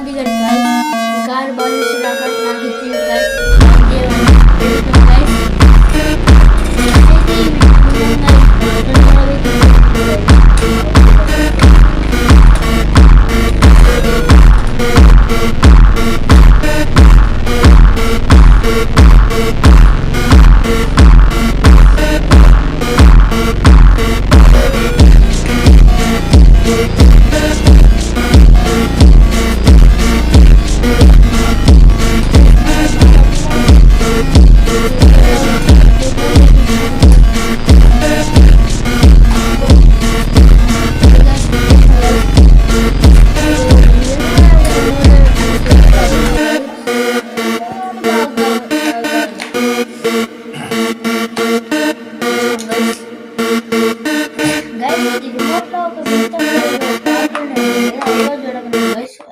బాగుంది కదా గైస్. ఈ కార్ బాగా చేసేదాకా నాకు ఇచ్చింది గైస్.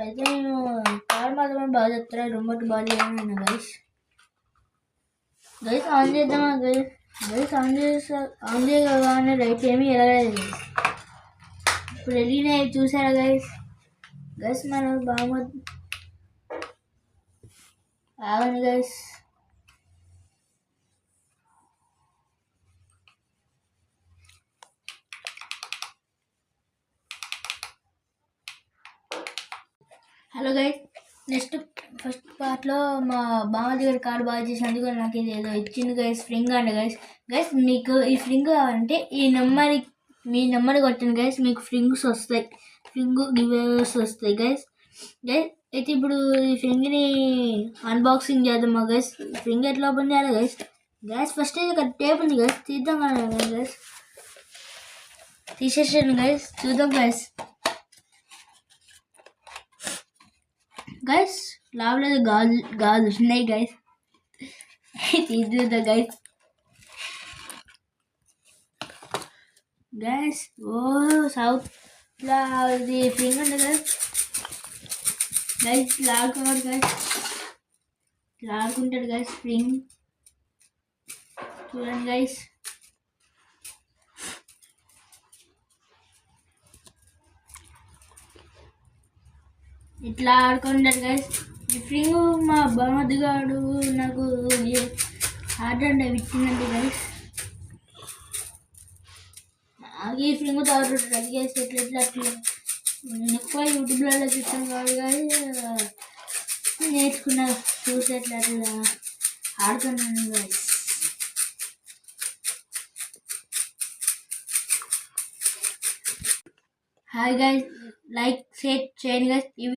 అయితే నేను కార్ మాత్రమే బాగా చెప్తారా, రిమోట్ బాగా చేయను గైస్. గైస్ ఆన్ చేద్దామా గైస్? గైస్ ఆన్ చేయగానే రైట్ ఏమీ ఎలాగలేదు. ఇప్పుడు వెళ్ళినా చూసారా గైస్? గైస్ మన బాగా ఆగండి గైస్. హలో గైస్, ఫస్ట్ పార్ట్లో మా బావ దగ్గర కార్డు బాగా చేసినందుకు నాకు ఇది ఏదో ఇచ్చింది గైస్, ఫ్రింగ్ అండి గైస్. గైస్ మీకు ఈ ఫ్రింగ్ కావాలంటే మీ నెంబర్ కొట్టండి గైస్, మీకు ఫ్రింగ్స్ వస్తాయి, ఫ్రింగ్ గివేస్ వస్తాయి గైస్. గైస్ అయితే ఇప్పుడు ఈ ఫ్రింగ్ని అన్బాక్సింగ్ చేద్దామా గైస్? ఫ్రింగ్ ఎట్లా ఓపెన్ చేయాలి గైస్? గైస్ ఫస్ట్ ఇక్కడ టేప్ ఉంది గైస్, తీద్దాం కదా గైస్. తీసేసాను గైస్, చూద్దాం గైస్. గైస్ లాభలేదు, గాజు ఉన్నాయి గైస్. తీద్దా గైస్. గైస్ ఓ సౌత్ ఇది ఫ్రింగ్ అంటే గైస్. గైస్ లాడుకోవాలి గైస్, లాడుకుంటాడు గైస్ స్ప్రింగ్. చూడండి గైస్, ఇట్లా ఆడుకుంటాడు గైస్. ఈ ఫ్రింగ్ మా బామదిగాడు నాకు ఆర్డర్ అంటే ఇచ్చిందండి గైస్. నాకు ఈ ఫ్రింగ్ తాగుతుంటుంది గైస్. ఎట్లా నేను ఎక్కువ యూట్యూబ్లలో చూస్తాను కాబట్టి నేర్చుకున్నా, చూసి ఎట్లా ఆడుతున్నాను guys. Hi guys, like share చేయండి గైస్.